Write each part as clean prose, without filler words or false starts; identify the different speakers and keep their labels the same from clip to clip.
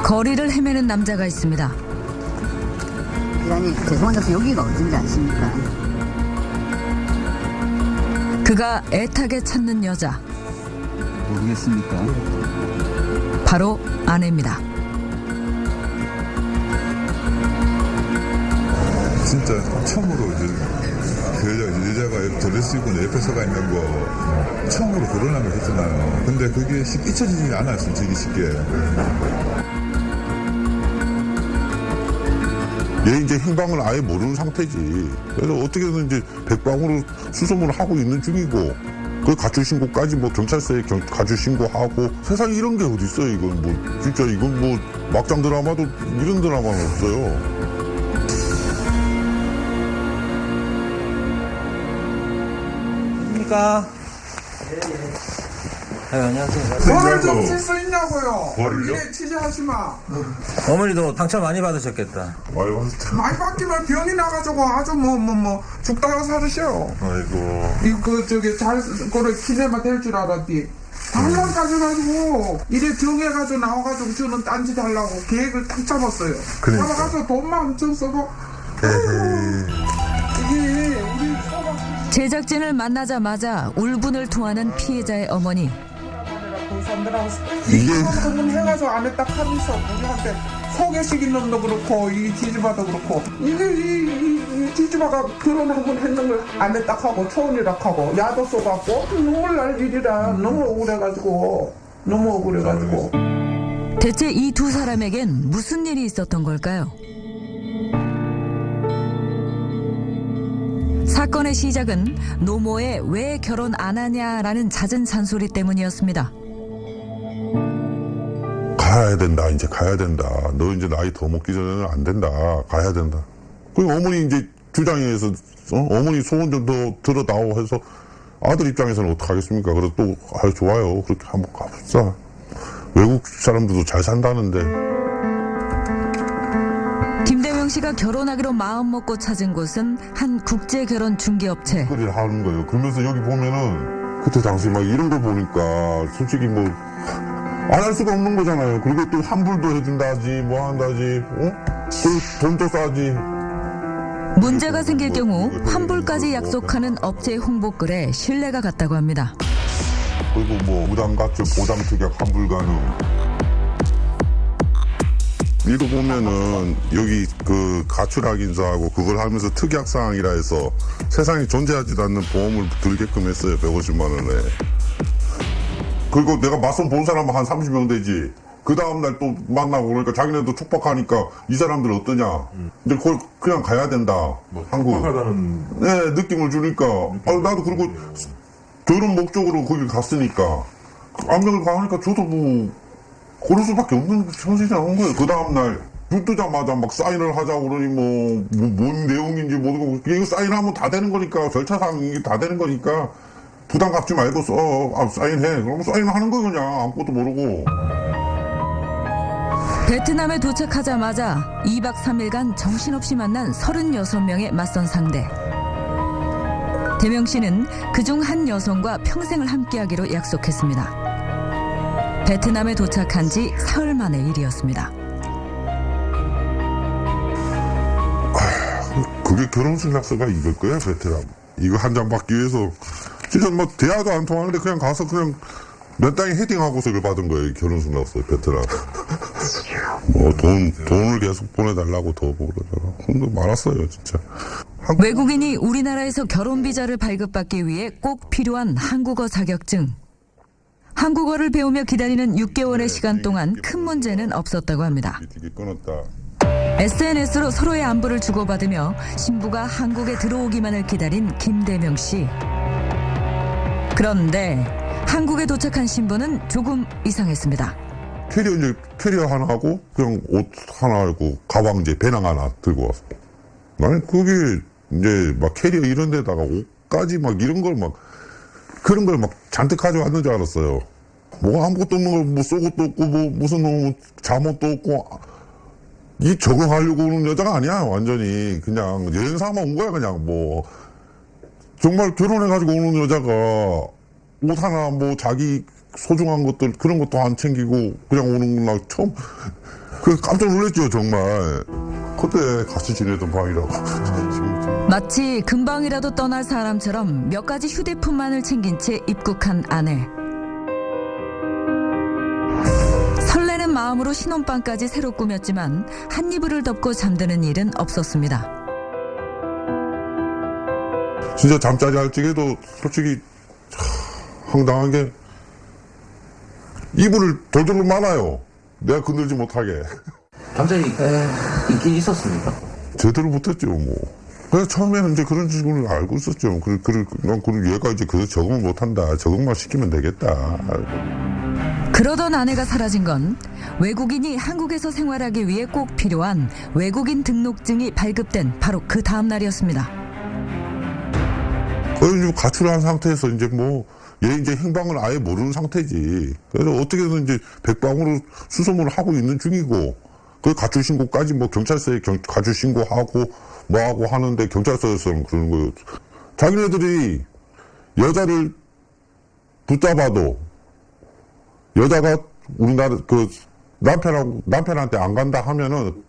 Speaker 1: 거리를 헤매는 남자가 있습니다.
Speaker 2: 기장님, 죄송한데 여기가 어딘지 아십니까?
Speaker 1: 그가 애타게 찾는 여자,
Speaker 2: 모르겠습니까?
Speaker 1: 바로 아내입니다.
Speaker 3: 진짜 처음으로 이제 그 여자가 드레스 입고 내 옆에 서가 있는 거 처음으로 결혼한 걸 했잖아요. 근데 그게 잊혀지지 않았어요, 되게 쉽게. 얘 이제 행방을 아예 모르는 상태지. 그래서 어떻게든 이제 백방으로 수소문을 하고 있는 중이고, 그 가출 신고까지 뭐 경찰서에 가출 신고하고, 세상에 이런 게 어디 있어요. 이건 뭐 진짜 이건 뭐 막장 드라마도 이런 드라마는 없어요.
Speaker 4: 안녕하십니까? 안녕하세요.
Speaker 5: 돈을 좀 쓸 수 있냐고요.
Speaker 3: 뭐를요?
Speaker 5: 이래 취재하지 마.
Speaker 4: 어머니도 당첨 많이 받으셨겠다.
Speaker 3: 아이고,
Speaker 5: 많이 받기만 병이 나가지고 아주 뭐 죽다가 살으셔.
Speaker 3: 아이고.
Speaker 5: 저기 잘 그걸 기내만 될 줄 알았디. 달랑 가져가지고 이래 정해가지고 나와가지고 저는 딴지 달라고 계획을 딱 잡았어요.
Speaker 3: 그러니까.
Speaker 5: 잡아가지고 돈만 엄청 써고. 이게 우리 서방
Speaker 1: 제작진을 만나자마자 울분을 토하는 피해자의 어머니.
Speaker 5: 사람들하고
Speaker 3: 이게-
Speaker 5: 이게 해가지고 안에 딱 하면서 우리한테 소개시킨 놈도 그렇고 이 지지바도 그렇고 이게 이 지지바가 결혼 한번 했는 걸 안에 딱 하고 초원이라 하고 야도 써갖고 눈물 날 일이라 너무 억울해가지고
Speaker 1: 대체 이 두 사람에겐 무슨 일이 있었던 걸까요? 사건의 시작은 노모의 왜 결혼 안 하냐라는 잦은 잔소리 때문이었습니다.
Speaker 3: 가야 된다, 이제 가야 된다. 너 이제 나이 더 먹기 전에는 안 된다. 가야 된다. 그리고 어머니 이제 주장에서, 어머니 소원 좀 더 들어다오 해서 아들 입장에서는 어떡하겠습니까? 그래서 또, 좋아요. 그렇게 한번 가봅시다. 외국 사람들도 잘 산다는데.
Speaker 1: 김대명 씨가 결혼하기로 마음먹고 찾은 곳은 한 국제 결혼 중개업체.
Speaker 3: 그걸 하는 거예요. 그러면서 여기 보면은, 그때 당시 막 이런 거 보니까, 솔직히 뭐, 안 할 수가 없는 거잖아요. 그리고 또 환불도 해준다지, 뭐 한다지, 그 돈도 싸지.
Speaker 1: 문제가 생길 경우 환불까지 약속하는 업체 홍보글에 신뢰가 갔다고 합니다.
Speaker 3: 그리고 뭐 무담가처 보담특약 환불 가능. 이거 보면은 여기 그 가출 확인서하고 그걸 하면서 특약 사항이라 해서 세상에 존재하지도 않는 보험을 들게끔 했어요. 150만 원에. 그리고 내가 맞선 본 사람은 한 30명 되지. 그 다음날 또 만나고 그러니까 자기네도 촉박하니까 이 사람들 어떠냐. 근데 그걸 그냥 가야 된다. 한국. 네, 느낌을 주니까. 나도 그리고 결혼 목적으로 거기 갔으니까. 압력을 가하니까 저도 뭐, 그럴 수밖에 없는 현실이 나온 거예요. 그 다음날. 눈 뜨자마자 막 사인을 하자고 그러니 뭔 내용인지 모르고. 이거 사인하면 다 되는 거니까. 절차상이 다 되는 거니까. 부담 갖지 말고 사인해. 그럼 사인하는 거 그냥 아무것도 모르고.
Speaker 1: 베트남에 도착하자마자 2박 3일간 정신없이 만난 36명의 맞선 상대. 대명 씨는 그중 한 여성과 평생을 함께하기로 약속했습니다. 베트남에 도착한 지 사흘 만의 일이었습니다.
Speaker 3: 그게 결혼식 낙서가 이걸 거야, 베트남. 이거 한 장 받기 위해서. 진짜 뭐 대화도 안 통하는데 그냥 가서 그냥 몇 장에 헤딩하고서 이걸 받은 거예요, 결혼식 낙서, 베트남. 돈을 계속 보내달라고 더 보내달라고. 돈도 많았어요, 진짜.
Speaker 1: 외국인이 우리나라에서 결혼 비자를 발급받기 위해 꼭 필요한 한국어 자격증. 한국어를 배우며 기다리는 6개월의 시간 동안 큰 문제는 없었다고 합니다.
Speaker 3: 되게 끊었다.
Speaker 1: SNS로 서로의 안부를 주고받으며 신부가 한국에 들어오기만을 기다린 김대명 씨. 그런데 한국에 도착한 신부는 조금 이상했습니다.
Speaker 3: 캐리어 하나 하고, 그냥 옷 하나 하고, 가방 이제 배낭 하나 들고 왔어. 나는 그게 이제 막 캐리어 이런 데다가 옷까지 막 이런 걸 막, 그런 걸 막 잔뜩 가져왔는 줄 알았어요. 뭐 아무것도 없는 걸 뭐 속옷도 없고, 뭐 무슨 뭐 잠옷도 없고, 이 적응하려고 오는 여자가 아니야, 완전히. 그냥 여행 삼아 온 거야, 그냥 뭐. 정말 결혼해가지고 오는 여자가 옷 하나 뭐 자기 소중한 것들 그런 것도 안 챙기고 그냥 오는구나. 처음 그 깜짝 놀랐죠 정말. 그때 같이 지내던 방이라고.
Speaker 1: 마치 금방이라도 떠날 사람처럼 몇 가지 휴대폰만을 챙긴 채 입국한 아내. 설레는 마음으로 신혼방까지 새로 꾸몄지만 한 이불을 덮고 잠드는 일은 없었습니다.
Speaker 3: 진짜 잠자리 할 적에도 솔직히 황당한 게 이불을 돌돌 많아요. 내가 건들지 못하게.
Speaker 4: 잠자리 있긴 있었습니까?
Speaker 3: 제대로 못했죠 뭐. 그래서 처음에는 이제 그런 식으로 알고 있었죠. 난 얘가 이제 그거 적응을 못한다. 적응만 시키면 되겠다.
Speaker 1: 그러던 아내가 사라진 건 외국인이 한국에서 생활하기 위해 꼭 필요한 외국인 등록증이 발급된 바로 그 다음 날이었습니다.
Speaker 3: 거의 좀 가출한 상태에서 이제 뭐, 얘 이제 행방을 아예 모르는 상태지. 그래서 어떻게든 이제 백방으로 수소문을 하고 있는 중이고, 그 가출 신고까지 뭐 경찰서에 가출 신고하고 뭐하고 하는데 경찰서에서는 그러는 거예요. 자기네들이 여자를 붙잡아도 여자가 우리나라 그 남편한테 안 간다 하면은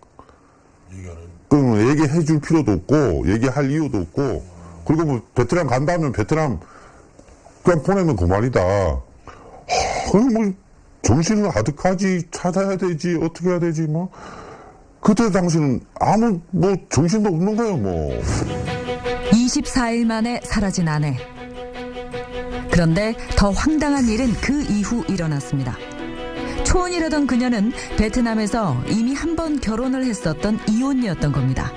Speaker 3: 그럼 얘기해 줄 필요도 없고 얘기할 이유도 없고 그리고 뭐 베트남 간다면 베트남 그냥 보내면 그만이다. 그럼 뭐 정신을 아득하지 찾아야 되지 어떻게 해야 되지 뭐 그때 당시는 아무 뭐 정신도 없는 거예요 뭐.
Speaker 1: 24일 만에 사라진 아내. 그런데 더 황당한 일은 그 이후 일어났습니다. 초혼이라던 그녀는 베트남에서 이미 한 번 결혼을 했었던 이혼녀였던 겁니다.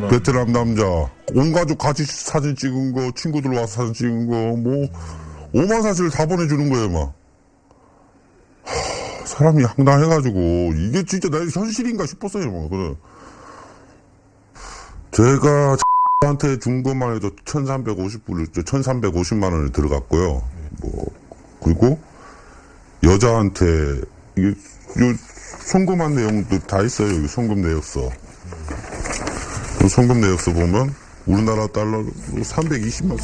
Speaker 3: 베트남 남자 온 가족 같이 사진 찍은 거 친구들 와서 사진 찍은 거 뭐 오만 사진을 다 보내주는 거예요 막. 사람이 황당해가지고 이게 진짜 내 현실인가 싶었어요 막. 그래. 제가 한테 준 것만 해도 1350만 원을 들어갔고요. 뭐 그리고 여자한테 이게 요 송금한 내용도 다 있어요. 여기 송금 내역서. 그 송금 내역서 보면 우리나라 달러로 320만.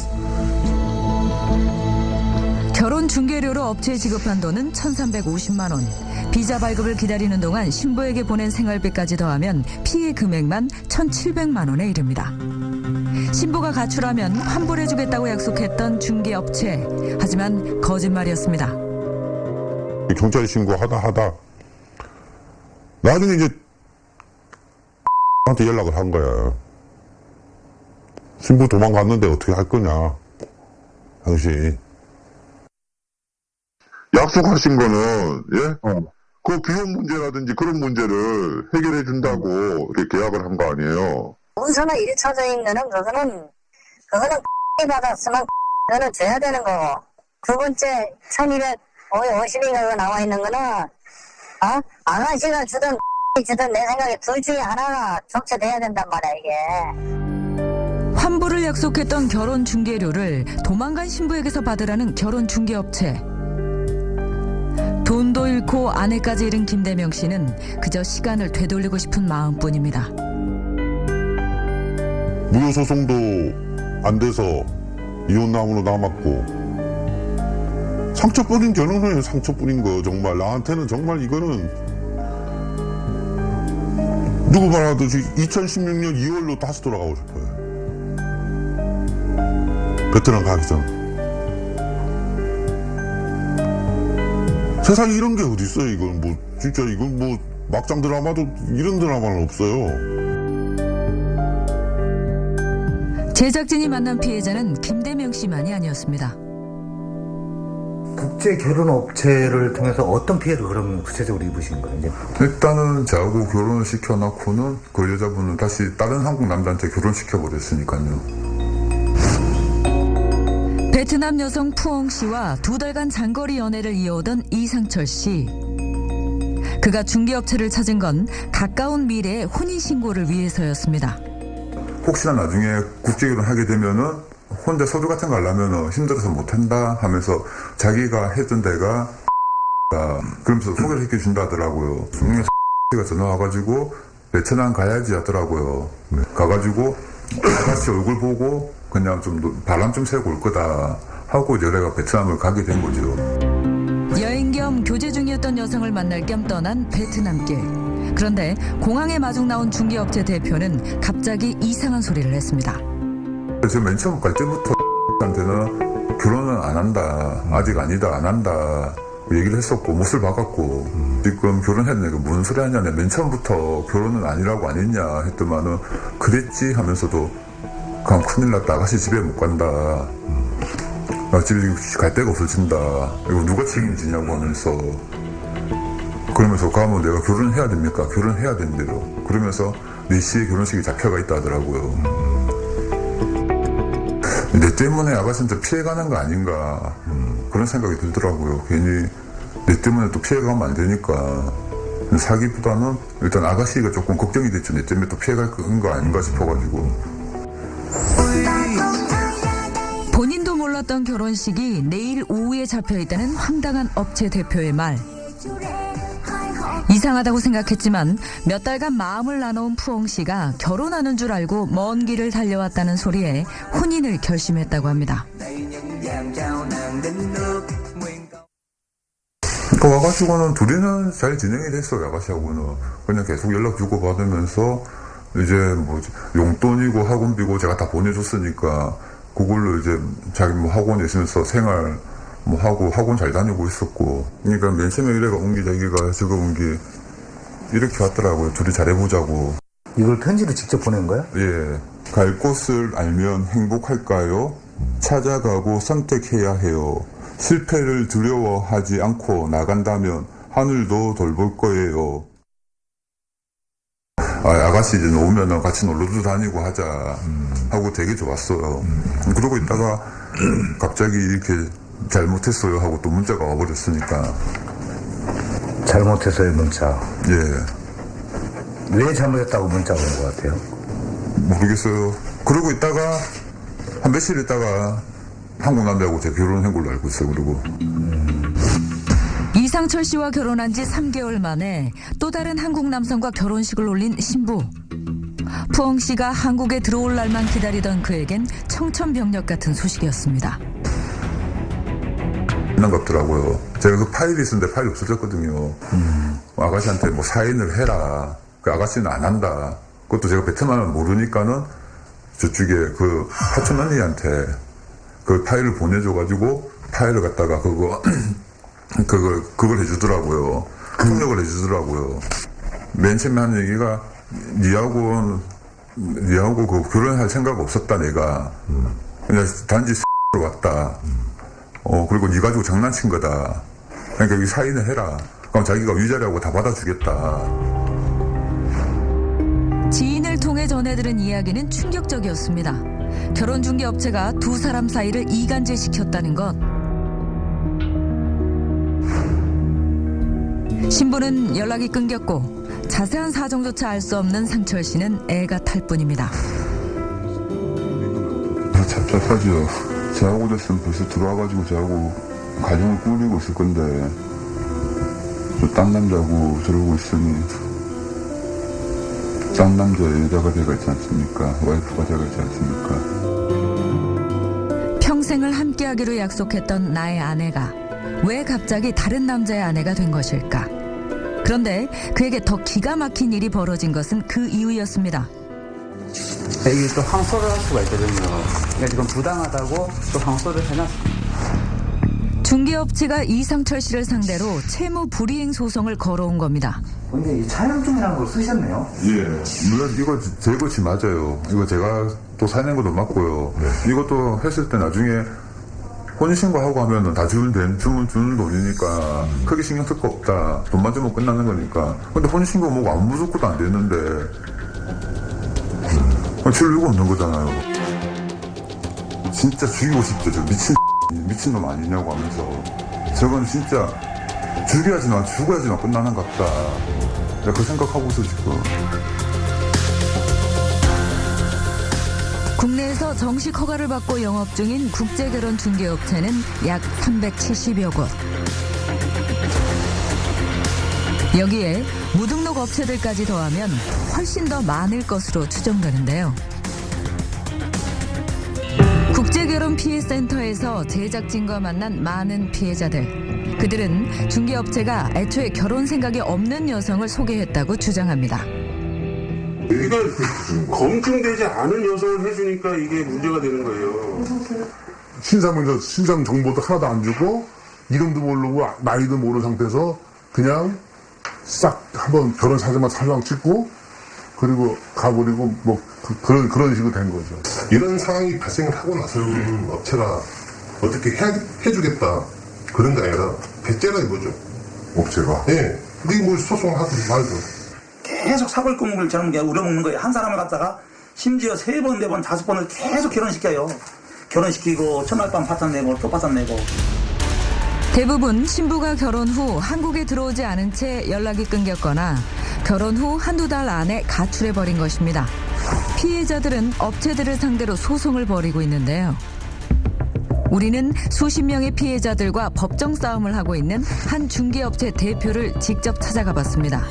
Speaker 1: 결혼 중개료로 업체에 지급한 돈은 1,350만 원. 비자 발급을 기다리는 동안 신부에게 보낸 생활비까지 더하면 피해 금액만 1,700만 원에 이릅니다. 신부가 가출하면 환불해주겠다고 약속했던 중개업체. 하지만 거짓말이었습니다.
Speaker 3: 경찰에 신고하다 나중에 이제 한테 연락을 한 거야. 신부 도망갔는데 어떻게 할 거냐 당신. 약속하신 거는 예? 그 비용 문제라든지 그런 문제를 해결해 준다고 이렇게 계약을 한 거 아니에요.
Speaker 6: 문서나 일차적인 거는 그거는 받았으면 그거는 줘야 되는 거고 두 번째 1250인가 나와 있는 거는 아가씨가 주든 내 생각에 둘 중에 하나가 적체돼야 된단 말이야 이게.
Speaker 1: 환불을 약속했던 결혼 중개료를 도망간 신부에게서 받으라는 결혼 중개업체. 돈도 잃고 아내까지 잃은 김대명 씨는 그저 시간을 되돌리고 싶은 마음뿐입니다.
Speaker 3: 무효소송도 안 돼서 이혼남으로 남았고 상처뿐인 결혼은 상처뿐인 거. 정말 나한테는 정말 이거는 누구 말하듯이 2016년 2월로 다시 돌아가고 싶어요. 베트남 가기 전. 세상에 이런 게 어디 있어요. 이건 뭐 진짜 이건 뭐 막장 드라마도 이런 드라마는 없어요.
Speaker 1: 제작진이 만난 피해자는 김대명 씨만이 아니었습니다.
Speaker 7: 국제 결혼 업체를 통해서 어떤 피해를 그러면 구체적으로 입으신 거예요? 이제?
Speaker 8: 일단은 저하고 결혼을 시켜놓고는 그 여자분은 다시 다른 한국 남자한테 결혼시켜버렸으니까요.
Speaker 1: 베트남 여성 푸엉 씨와 2달간 장거리 연애를 이어오던 이상철 씨. 그가 중개업체를 찾은 건 가까운 미래의 혼인신고를 위해서였습니다.
Speaker 8: 혹시나 나중에 국제결혼 하게 되면은 혼자 서류 같은 거 하려면 힘들어서 못한다 하면서 자기가 했던 데가 그러면서 소개를 시켜준다 하더라고요. 가 전화 와가지고 베트남 가야지 하더라고요. 가가지고 같이 얼굴 보고 그냥 좀 바람 좀 쐬고 올 거다 하고 이제 내가 베트남을 가게 된 거죠.
Speaker 1: 여행 겸 처음 교제 중이었던 여성을 만날 겸 떠난 베트남길. 그런데 공항에 마중 나온 중개업체 대표는 갑자기 이상한 소리를 했습니다.
Speaker 8: 제가 맨 처음 갈 때부터 한테는 결혼은 안 한다, 아직 아니다, 안 한다 얘기를 했었고 못을 박았고 지금 결혼했네, 무슨 소리 하냐, 맨 처음부터 결혼은 아니라고 안 했냐 했더만은 그랬지 하면서도 그냥 큰일 났다, 아가씨 집에 못 간다, 나 집에 갈 데가 없어진다, 이거 누가 책임지냐고 하면서, 그러면서 가면 내가 결혼해야 됩니까? 결혼해야 된대로. 그러면서 4시에 결혼식이 잡혀가 있다 하더라고요. 내 때문에 아가씨한테 피해가는 거 아닌가 그런 생각이 들더라고요. 괜히 내 때문에 또 피해가면 안 되니까 사기보다는 일단 아가씨가 조금 걱정이 됐죠. 내 때문에 또 피해갈 거 아닌가 싶어가지고.
Speaker 1: 본인도 몰랐던 결혼식이 내일 오후에 잡혀있다는 황당한 업체 대표의 말. 이상하다고 생각했지만 몇 달간 마음을 나눠온 푸엉 씨가 결혼하는 줄 알고 먼 길을 달려왔다는 소리에 혼인을 결심했다고 합니다.
Speaker 8: 또 와가지고는 둘이는 잘 진행이 됐어요. 아가씨하고는 그냥 계속 연락 주고 받으면서 이제 뭐 용돈이고 학원비고 제가 다 보내줬으니까 그걸로 이제 자기 뭐 학원에 있으면서 생활 뭐 하고 학원 잘 다니고 있었고. 그러니까 맨 처음에 이래가 온 게 자기가 적어온 게 이렇게 왔더라고요. 둘이 잘해보자고.
Speaker 7: 이걸 편지로 직접 보낸 거야?
Speaker 8: 예. 갈 곳을 알면 행복할까요? 찾아가고 선택해야 해요. 실패를 두려워하지 않고 나간다면 하늘도 돌볼 거예요. 아가씨 이제 오면은 같이 놀러도 다니고 하자 하고 되게 좋았어요. 그러고 있다가 갑자기 이렇게 잘못했어요 하고 또 문자가 와버렸으니까.
Speaker 7: 잘못해서의 문자.
Speaker 8: 예.
Speaker 7: 왜 잘못했다고 문자가 온 것 같아요?
Speaker 8: 모르겠어요. 그러고 있다가 한 며칠 있다가 한국 남자하고 제가 결혼한 걸로 알고 있어요. 그리고
Speaker 1: 이상철 씨와 결혼한 지 3개월 만에 또 다른 한국 남성과 결혼식을 올린 신부. 푸엉 씨가 한국에 들어올 날만 기다리던 그에겐 청천벽력 같은 소식이었습니다.
Speaker 8: 있는 것 같더라고요. 제가 그 파일이 있었는데 파일이 없어졌거든요. 아가씨한테 뭐 사인을 해라. 그 아가씨는 안 한다. 그것도 제가 베트남을 모르니까는 저쪽에 그 하천 언니한테 그 파일을 보내줘가지고 파일을 갖다가 그걸 해주더라고요. 협력을 해주더라고요. 맨 처음에 한 얘기가 니하고 그 결혼할 생각 없었다 내가. 그냥 단지 로 왔다. 그리고 니 가지고 장난친 거다. 그러니까 여기 사인을 해라. 그럼 자기가 위자료하고 다 받아주겠다.
Speaker 1: 지인을 통해 전해들은 이야기는 충격적이었습니다. 결혼 중개 업체가 두 사람 사이를 이간질시켰다는 것. 신부는 연락이 끊겼고 자세한 사정조차 알 수 없는 상철 씨는 애가 탈 뿐입니다.
Speaker 8: 답답하죠. 저하고 됐으면 벌써 들어와가지고 저하고 가정을 꾸리고 있을 건데 또 딴 남자하고 저러고 있으니 딴 남자 여자가 돼가 있지 않습니까? 와이프가 돼가 있지 않습니까?
Speaker 1: 평생을 함께하기로 약속했던 나의 아내가 왜 갑자기 다른 남자의 아내가 된 것일까? 그런데 그에게 더 기가 막힌 일이 벌어진 것은 그 이유였습니다.
Speaker 2: 이게 또 항소를 할 수가 있거든요. 그러니까 지금 부당하다고 또 항소를 해놨습니다.
Speaker 1: 중개업체가 이상철 씨를 상대로 채무 불이행 소송을 걸어온 겁니다.
Speaker 7: 근데 이 촬영 중이라는 걸 쓰셨네요?
Speaker 8: 예, 물론 이거 제 것이 맞아요. 이거 제가 또 사낸 것도 맞고요. 이것도 했을 때 나중에 혼인신고하고 하면은 다 주는 돈이니까 크게 신경 쓸 거 없다. 돈만 주면 끝나는 거니까. 근데 혼인신고 뭐고 아무 무조건도 안 되는데 칠 이유가 없는 거잖아요. 진짜 죽이고 싶죠. 저 미친놈 아니냐고 하면서 저건 진짜 죽여야지만 끝나는 것 같다. 내가 그 생각하고서 지금.
Speaker 1: 국내에서 정식 허가를 받고 영업 중인 국제결혼 중개업체는 약 370여 곳. 여기에 무등록 업체들까지 더하면 훨씬 더 많을 것으로 추정되는데요. 국제결혼 피해센터에서 제작진과 만난 많은 피해자들. 그들은 중개업체가 애초에 결혼 생각이 없는 여성을 소개했다고 주장합니다.
Speaker 9: 여기가 검증되지 않은 여성을 해주니까 이게 문제가 되는 거예요.
Speaker 3: 신상 정보도 하나도 안 주고 이름도 모르고 나이도 모르는 상태에서 그냥 싹 한번 결혼 사진만 살랑 찍고 그리고 가버리고 뭐 그런 식으로 된 거죠.
Speaker 10: 이런 상황이 발생을 하고 나서는 업체가 어떻게 해주겠다 그런 게 아니라 배째라 이거죠.
Speaker 3: 업체가.
Speaker 10: 예. 근데 뭐 소송을 하든 말든.
Speaker 11: 계속 사골국물처럼 우려먹는 거예요. 한 사람을 갖다가 심지어 3번, 4번, 5번을 계속 결혼시켜요. 결혼시키고 첫날밤 파탄 내고 또 파탄 내고.
Speaker 1: 대부분 신부가 결혼 후 한국에 들어오지 않은 채 연락이 끊겼거나 결혼 후 한두 달 안에 가출해버린 것입니다. 피해자들은 업체들을 상대로 소송을 벌이고 있는데요. 우리는 수십 명의 피해자들과 법정 싸움을 하고 있는 한 중개업체 대표를 직접 찾아가 봤습니다.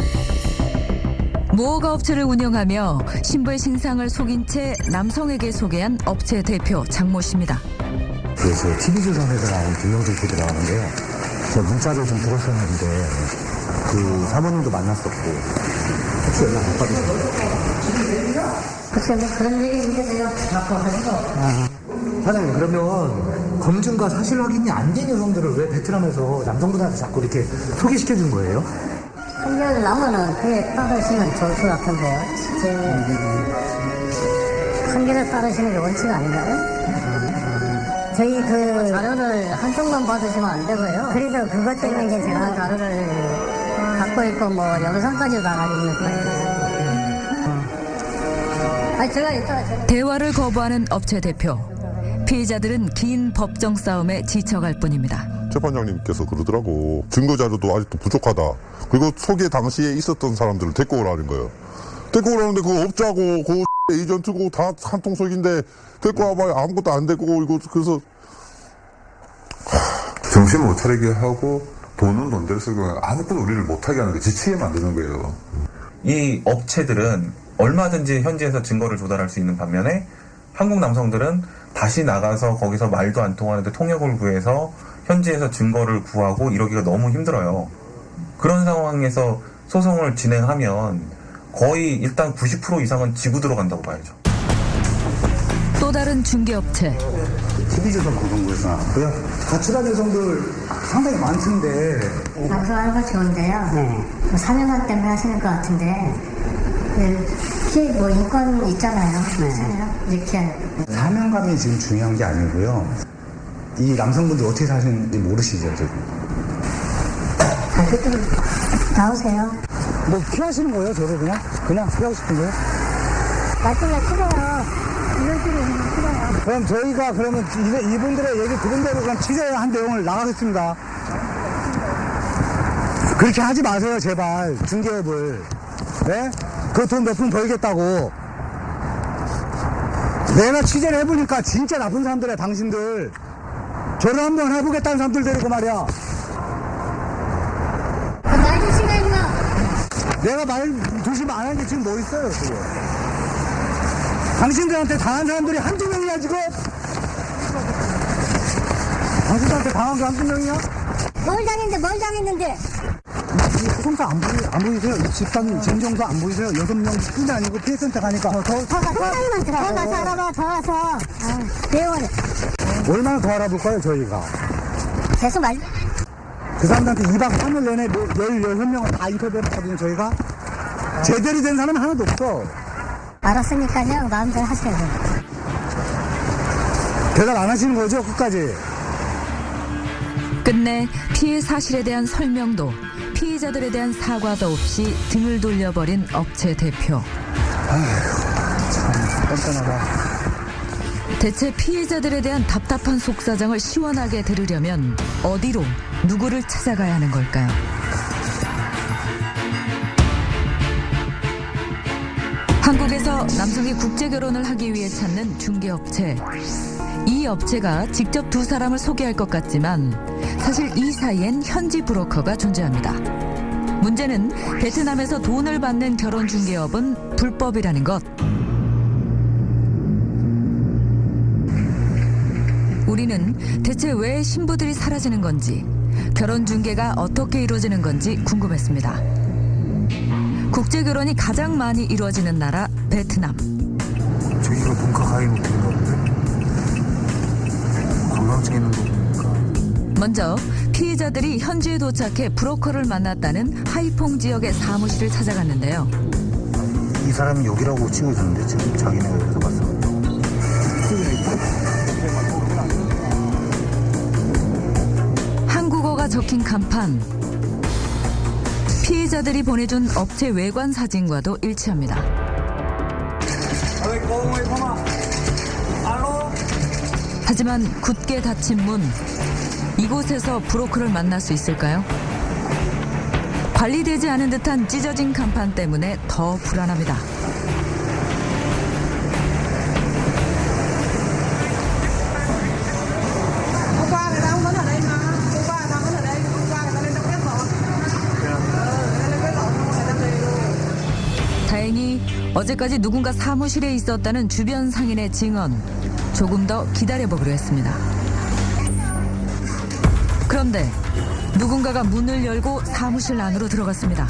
Speaker 1: 무허가 업체를 운영하며 신부의 신상을 속인 채 남성에게 소개한 업체 대표 장모 씨입니다.
Speaker 7: 그래서 TV조선에서 나온 유명들 테 들어가는데요. 제가 문자를 좀 들었었는데 그 사모님도 만났었고 혹시 연락 못 받으셨어요?
Speaker 6: 글쎄 뭐 그런 얘기 있는데 내가 바꿔가지고.
Speaker 7: 사장님 그러면 검증과 사실 확인이 안 된 여성들을 왜 베트남에서 남성분한테 자꾸 이렇게 소개시켜 준 거예요?
Speaker 6: 한결 나무는 그에 따르시면 좋을 것 같은데요. 한결을 따르시는 게 원칙 아닌가요? 저희 그 자료를 한쪽만 받으시면 안 되고요. 그래서 그것 때문에 이제 제가 자료를 갖고 있고 뭐 영상까지 나가고 있는 거예요. 아니 제가 이따가
Speaker 1: 대화를 거부하는 업체 대표. 피해자들은 긴 법정 싸움에 지쳐갈 뿐입니다.
Speaker 3: 재판장님께서 그러더라고. 증거 자료도 아직도 부족하다. 그리고 소개 당시에 있었던 사람들을 데리고 오라는 거예요. 데리고 오라는데 그거 없자고 그 에이전트고 다 한통속인데 데리고 와봐야 아무것도 안 되고 이거 그래서
Speaker 8: 정신 못 차리게 하고 돈은 돈대로 쓰고 아무것도 우리를 못하게 하는 게 지치게 만드는 거예요.
Speaker 4: 이 업체들은 얼마든지 현지에서 증거를 조달할 수 있는 반면에 한국 남성들은 다시 나가서 거기서 말도 안 통하는데 통역을 구해서 현지에서 증거를 구하고 이러기가 너무 힘들어요. 그런 상황에서 소송을 진행하면 거의 일단 90% 이상은 지고 들어간다고 봐야죠.
Speaker 1: 또 다른 중개업체.
Speaker 7: TV조선 방송국에서 나왔고요. 가출한 여성들 상당히 많던데.
Speaker 6: 방송하는 거 좋은데요. 뭐 사명감 때문에 하시는 것 같은데 뭐 인권 있잖아요. 이렇게
Speaker 7: 사명감이 지금 중요한 게 아니고요. 이 남성분들 어떻게 사시는지 모르시죠, 지금?
Speaker 6: 그때 나오세요.
Speaker 7: 뭐 피하시는 거예요, 저를 그냥? 그냥 피하고 싶은 거예요?
Speaker 6: 나중에 싫어요. 이런 식으로 싫어요.
Speaker 7: 그럼 저희가 그러면 이분들의 얘기 들은 대로 그냥 취재한 내용을 나가겠습니다. 그렇게 하지 마세요, 제발. 중개업을. 네? 그 돈 몇 푼 벌겠다고. 내가 취재를 해보니까 진짜 나쁜 사람들이야, 당신들. 저를 한번 해보겠다는 사람들 데리고 말이야.
Speaker 6: 말 조심해, 임마.
Speaker 7: 내가 말 조심 안 하는 게 지금 뭐 있어요, 지금. 당신들한테 당한 사람들이 한두 명이야, 지금? 당신들한테 당한 게 한두 명이야?
Speaker 6: 뭘 당했는데?
Speaker 7: 이 소송사 안 보이세요? 이 집단 진정서 안 보이세요? 6명 뿐이 아니고 피해센터 가니까
Speaker 6: 사장님만 들어. 더 가서 알아봐, 더 가서. 대원에.
Speaker 7: 얼마나 더 알아볼까요, 저희가?
Speaker 6: 계속 말.
Speaker 7: 그 사람들한테 2박 3일 내내 16명을 다 인터뷰했거든요, 저희가. 제대로 된 사람은 하나도 없어.
Speaker 6: 알았으니까요, 마음대로 하세요.
Speaker 7: 대답 안 하시는 거죠, 끝까지?
Speaker 1: 끝내 피해 사실에 대한 설명도 피해자들에 대한 사과도 없이 등을 돌려버린 업체 대표.
Speaker 7: 참 뻔뻔하다.
Speaker 1: 대체 피해자들에 대한 답답한 속사정을 시원하게 들으려면 어디로, 누구를 찾아가야 하는 걸까요? 한국에서 남성이 국제 결혼을 하기 위해 찾는 중개업체. 이 업체가 직접 두 사람을 소개할 것 같지만 사실 이 사이엔 현지 브로커가 존재합니다. 문제는 베트남에서 돈을 받는 결혼 중개업은 불법이라는 것. 우리는 대체 왜 신부들이 사라지는 건지, 결혼 중개가 어떻게 이루어지는 건지 궁금했습니다. 국제 결혼이 가장 많이 이루어지는 나라 베트남.
Speaker 7: 저기가 문과 가입 못되는 건데 관광증 있는 거 보니까
Speaker 1: 먼저 피해자들이 현지에 도착해 브로커를 만났다는 하이퐁 지역의 사무실을 찾아갔는데요.
Speaker 7: 이 사람이 여기라고 찍어주는데 지금 자기네가 여기서 봤어.
Speaker 1: 한국어가 적힌 간판. 피해자들이 보내준 업체 외관 사진과도 일치합니다. 하지만 굳게 닫힌 문. 이곳에서 브로커를 만날 수 있을까요? 관리되지 않은 듯한 찢어진 간판 때문에 더 불안합니다. 다행히 어제까지 누군가 사무실에 있었다는 주변 상인의 증언. 조금 더 기다려보기로 했습니다. 그런데 누군가가 문을 열고 사무실 안으로 들어갔습니다.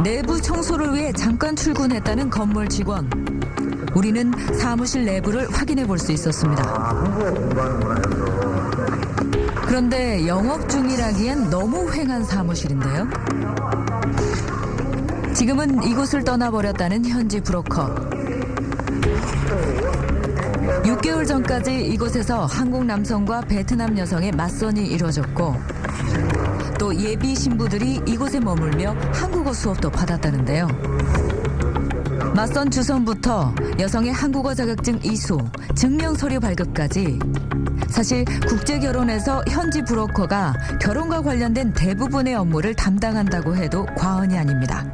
Speaker 1: 내부 청소를 위해 잠깐 출근했다는 건물 직원. 우리는 사무실 내부를 확인해 볼 수 있었습니다. 그런데 영업 중이라기엔 너무 휑한 사무실인데요. 지금은 이곳을 떠나버렸다는 현지 브로커. 6개월 전까지 이곳에서 한국 남성과 베트남 여성의 맞선이 이루어졌고 또 예비 신부들이 이곳에 머물며 한국어 수업도 받았다는데요. 맞선 주선부터 여성의 한국어 자격증 이수, 증명서류 발급까지 사실 국제결혼에서 현지 브로커가 결혼과 관련된 대부분의 업무를 담당한다고 해도 과언이 아닙니다.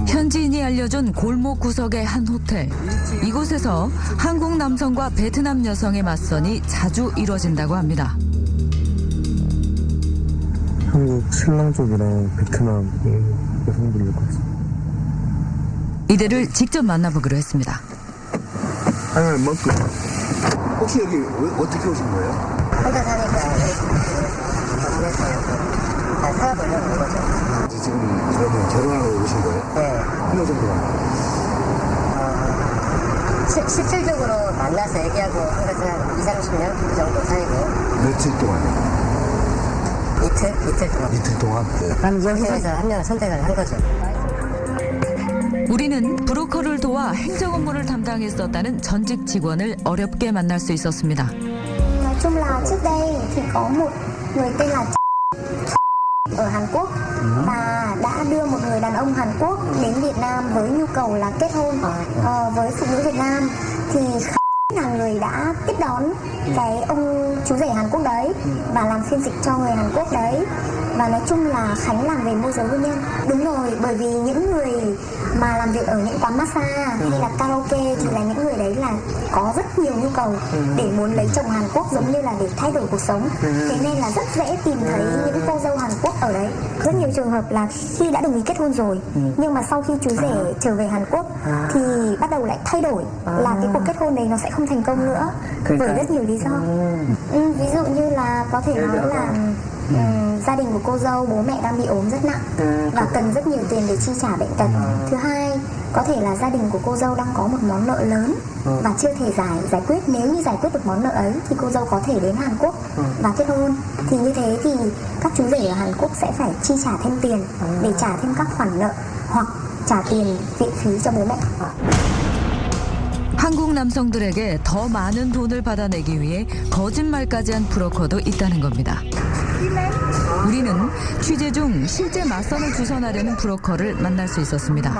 Speaker 1: 현지인이 알려준 골목 구석의 한 호텔. 이곳에서 한국 남성과 베트남 여성의 맞선이 자주 이루어진다고 합니다.
Speaker 7: 한국 신랑 쪽이랑 베트남 여성분일 것 같습니다.
Speaker 1: 이들을 직접 만나보기로 했습니다.
Speaker 7: 혹시 여기 어떻게 오신 거예요?
Speaker 6: 혼자 사니까 잘 살아보려는 거죠.
Speaker 7: 지금 그러면 결혼하러 오신 거예요?
Speaker 6: 네.
Speaker 7: 몇년 정도
Speaker 6: 실질적으로 만나서 얘기하고 한 것은 한 20, 30년 정도 사이고.
Speaker 7: 며칠 동안요?
Speaker 6: 이틀 동안.
Speaker 7: 이틀 동안?
Speaker 6: 그럼 여기서 한 명을 선택을 한 거죠.
Speaker 1: 우리는 브로커를 도와 행정 업무를 담당했었다는 전직 직원을 어렵게 만날 수 있었습니다.
Speaker 12: Nói chung là trước đây thì có một người tên là ở Hàn Quốc và đã đưa một người đàn ông Hàn Quốc đến Việt Nam với nhu cầu là kết hôn với phụ nữ Việt Nam thì là người đã tiếp đón cái ông chú rể Hàn Quốc đấy và làm phiên dịch cho người Hàn Quốc đấy. Và nói chung là Khánh làm về môi giới hôn nhân. Đúng rồi, bởi vì những người mà làm việc ở những quán massage hay là karaoke thì là những người đấy là có rất nhiều nhu cầu để muốn lấy chồng Hàn Quốc, giống như là để thay đổi cuộc sống. Thế nên là rất dễ tìm thấy những cô dâu Hàn Quốc ở đấy. Rất nhiều trường hợp là khi đã đồng ý kết hôn rồi nhưng mà sau khi chú rể trở về Hàn Quốc thì bắt đầu lại thay đổi, là cái cuộc kết hôn đấy nó sẽ không thành công nữa bởi rất nhiều lý do. Ví dụ như là có thể nói là gia đình của cô dâu, bố mẹ đang bị ốm rất nặng và cần rất nhiều tiền để chi trả bệnh tật. Thứ hai, có thể là gia đình của cô dâu đang có một món nợ lớn và chưa thể giải quyết. Nếu như giải quyết được món nợ ấy thì cô dâu có thể đến Hàn Quốc và kết hôn. Thì như thế thì các chú rể ở Hàn Quốc sẽ phải chi trả thêm tiền để trả thêm các khoản nợ hoặc trả tiền viện phí cho bố mẹ.
Speaker 1: 한국 남성들에게 더 많은 돈을 받아내기 위해 거짓말까지 한 브로커도 있다는 겁니다. 우리는 취재 중 실제 맞선을 주선하려는 브로커를 만날 수 있었습니다.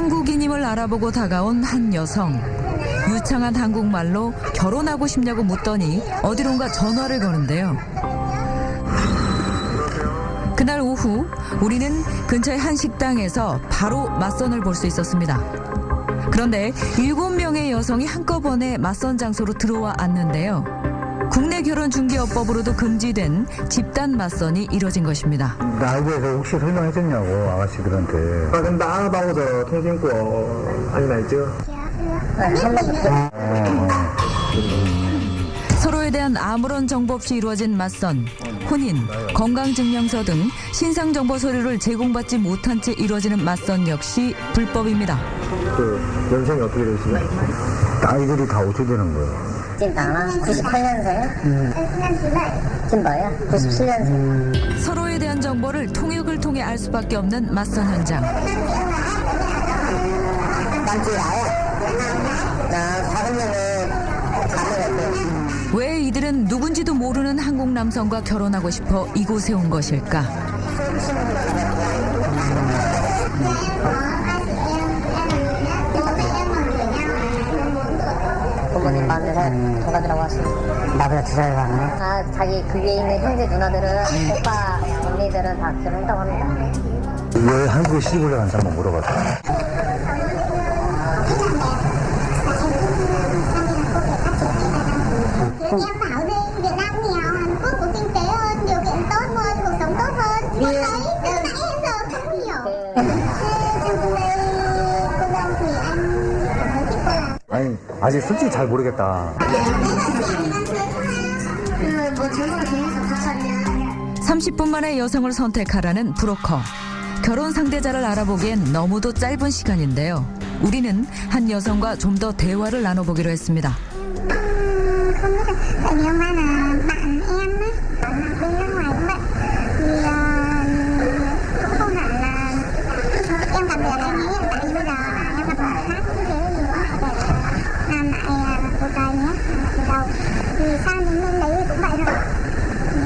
Speaker 1: 한국인임을 알아보고 다가온 한 여성. 유창한 한국말로 결혼하고 싶냐고 묻더니 어디론가 전화를 거는데요. 그날 오후 우리는 근처의 한 식당에서 바로 맞선을 볼 수 있었습니다. 그런데 7명의 여성이 한꺼번에 맞선 장소로 들어와 앉는데요. 국내 결혼중개업법으로도 금지된 집단 맞선이 이뤄진 것입니다.
Speaker 7: 나에 대해서 혹시 설명해줬냐고 아가씨들한테.
Speaker 2: 그럼 나하고 저 통신구 아니 말죠?
Speaker 1: 서로에 대한 아무런 정보 없이 이루어진 맞선, 혼인, 건강증명서 등 신상정보 서류를 제공받지 못한 채 이루어지는 맞선 역시 불법입니다.
Speaker 7: 그 연생이 어떻게 되시나요? 나이들이 다 어떻게 되는 거예요?
Speaker 6: 지금 나나 98년생? 지금 뭐야? 97년생.
Speaker 1: 서로에 대한 정보를 통역을 통해 알 수밖에 없는 맞선 현장.
Speaker 6: 남지 나야. 나 40년에 가능했대.
Speaker 1: 왜 이들은 누군지도 모르는 한국 남성과 결혼하고 싶어 이곳에 온 것일까?
Speaker 6: 부모님 40살 동갑이라고 하시고. 나보다 2살 많네. 아, 자기 그 위에 있는 형제 누나들은, 오빠, 언니들은 다 결혼했다고 합니다.
Speaker 7: 왜 한국에 시집을 간지 한번 물어봤어요.
Speaker 12: Em bảo đi, Việt Nam nghèo, Hàn Quốc cũng kinh tế hơn, điều kiện tốt hơn, cuộc sống tốt hơn. Đấy, nhưng mà em giờ không hiểu. Trong đây cô dâu thì anh cảm thấy thích cô là
Speaker 7: 아니 아직 솔직히 잘 모르겠다.
Speaker 12: 뭐 정보를 통해서 같이
Speaker 1: 30분 만에 여성을 선택하라는 브로커. 결혼 상대자를 알아보기엔 너무도 짧은 시간인데요. 우리는 한 여성과 좀 더 대화를 나눠보기로 했습니다.
Speaker 12: không biết tại vì hôm nay là bạn em á, bên nước ngoài cũng vậy thì cũng không hẳn là em cảm thấy là em nghĩ tại vì bây giờ em gặp người khác cũng thế thì có thể làm lại cuộc đời nhé từ đầu thì sang đến bên đấy thì cũng vậy thôi thì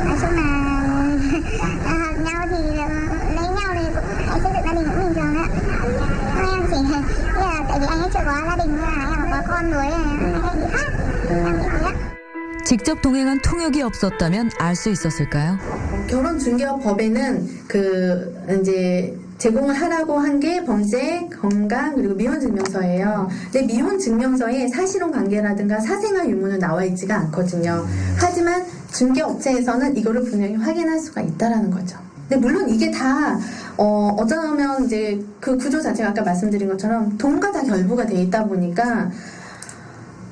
Speaker 12: nói chung là hợp nhau thì lấy nhau thì cũng hãy xây dựng gia đình cũng bình thường ạ. Thôi em chỉ là tại vì anh ấy chưa có gia đình nên là em có con rồi anh ấy bị khác.
Speaker 1: 직접 동행한 통역이 없었다면 알 수 있었을까요?
Speaker 13: 결혼 중개업 법에는 이제 제공을 하라고 한 게 범죄, 건강 그리고 미혼 증명서예요. 근데 미혼 증명서에 사실혼 관계라든가 사생활 유무는 나와 있지가 않거든요. 하지만 중개업체에서는 이거를 분명히 확인할 수가 있다라는 거죠. 근데 물론 이게 다 어쩌면 이제 그 구조 자체가 아까 말씀드린 것처럼 돈과 다 결부가 돼 있다 보니까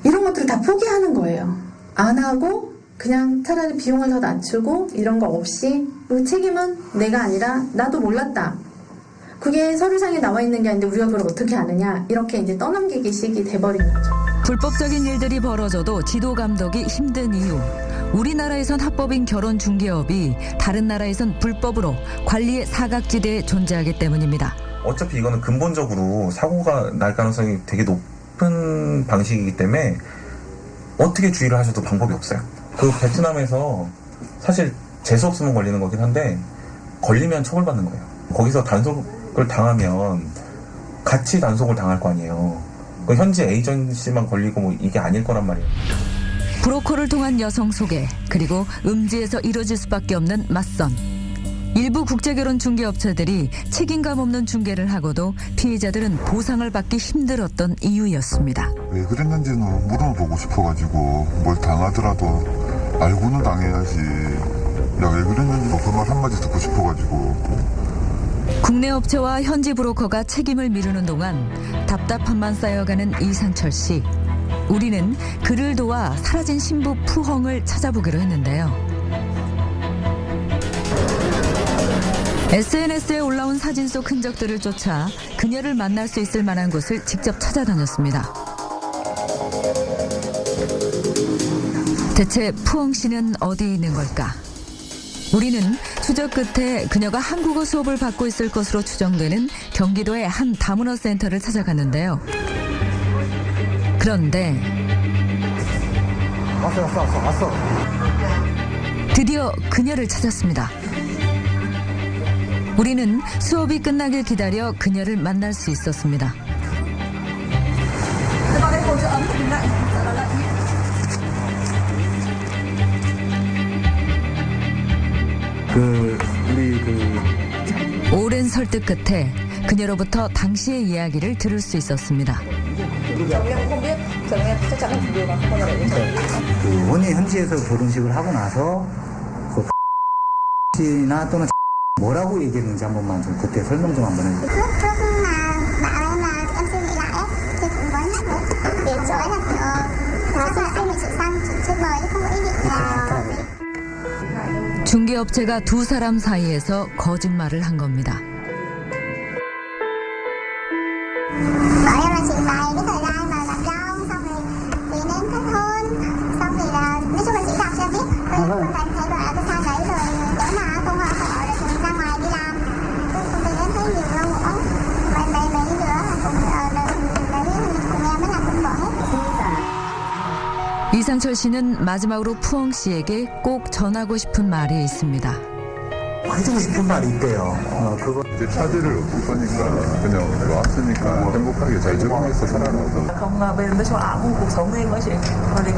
Speaker 13: 이런 것들을 다 포기하는 거예요. 안 하고 그냥 차라리 비용을 더 낮추고 이런 거 없이 그 책임은 내가 아니라 나도 몰랐다. 그게 서류상에 나와 있는 게 아닌데 우리가 그걸 어떻게 아느냐 이렇게 이제 떠넘기기식이 돼버린 거죠.
Speaker 1: 불법적인 일들이 벌어져도 지도 감독이 힘든 이유. 우리나라에선 합법인 결혼 중개업이 다른 나라에선 불법으로 관리의 사각지대에 존재하기 때문입니다.
Speaker 4: 어차피 이거는 근본적으로 사고가 날 가능성이 되게 높은 방식이기 때문에 어떻게 주의를 하셔도 방법이 없어요. 그 베트남에서 사실 재수 없으면 걸리는 거긴 한데 걸리면 처벌받는 거예요. 거기서 단속을 당하면 같이 단속을 당할 거 아니에요. 그 현지 에이전시만 걸리고 뭐 이게 아닐 거란 말이에요.
Speaker 1: 브로커를 통한 여성 소개, 그리고 음지에서 이뤄질 수밖에 없는 맞선. 일부 국제결혼 중개업체들이 책임감 없는 중개를 하고도 피해자들은 보상을 받기 힘들었던 이유였습니다.
Speaker 8: 왜 그랬는지는 물어보고 싶어가지고 뭘 당하더라도 알고는 당해야지. 야, 왜 그랬는지 그 말 한마디 듣고 싶어가지고.
Speaker 1: 국내 업체와 현지 브로커가 책임을 미루는 동안 답답함만 쌓여가는 이상철 씨. 우리는 그를 도와 사라진 신부 푸헝을 찾아보기로 했는데요. SNS에 올라온 사진 속 흔적들을 쫓아 그녀를 만날 수 있을 만한 곳을 직접 찾아다녔습니다. 대체 푸엉 씨는 어디에 있는 걸까? 우리는 추적 끝에 그녀가 한국어 수업을 받고 있을 것으로 추정되는 경기도의 한 다문화 센터를 찾아갔는데요. 그런데 왔어. 드디어 그녀를 찾았습니다. 우리는 수업이 끝나길 기다려 그녀를 만날 수 있었습니다. 오랜 설득 끝에 그녀로부터 당시의 이야기를 들을 수 있었습니다.
Speaker 7: 그 원희 현지에서 결혼식을 하고 나서 그 X나 또는 뭐라고 얘기했는지 한 번만 좀 그때 설명 좀 한번 해주세요.
Speaker 1: 중개업체가 두 사람 사이에서 거짓말을 한 겁니다.
Speaker 12: Bảo em là trình bày cái thời gian mà làm dâu xong rồi đến kết hôn xong thì là nói chung là chị đọc cho biết tôi không phải thấy đoạn tôi sang đấy rồi nếu mà không hợp họ rồi thì ra ngoài đi làm tôi không thấy em thấy nhiều lâu nữa mấy đứa cùng cùng em mới là cùng bỏ hết.
Speaker 1: 이상철 씨는 마지막으로 푸엉 씨에게 꼭 전하고 싶은 말이 있습니다.
Speaker 7: 해주고 싶은 말이 있대요. 그거
Speaker 8: 이제 차질을 없을 거니까 그냥 왔으니까 행복하게 잘 적응해서 살아라고.
Speaker 14: Không bên với châu Á cũng cuộc sống riêng đó chị. Gia đình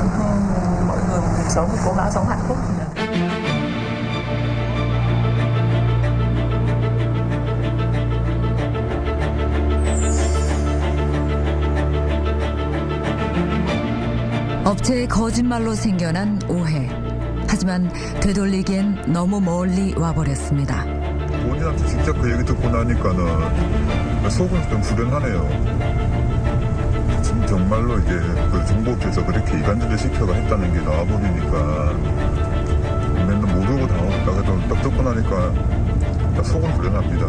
Speaker 14: mọi người một cuộc sống cố gắng sống hạnh phúc.
Speaker 1: 업체의 거짓말로 생겨난 오해. 하지만 되돌리기엔 너무 멀리 와버렸습니다.
Speaker 8: 본인한테 직접 그 얘기 듣고 나니까는 속은 좀 후련하네요. 정말로 이제 그 정보업체에서 그렇게 이간질을 시켜가 했다는 게 나와버리니까 맨날 모르고 당하다가 딱 듣고 나니까 속은 후련합니다.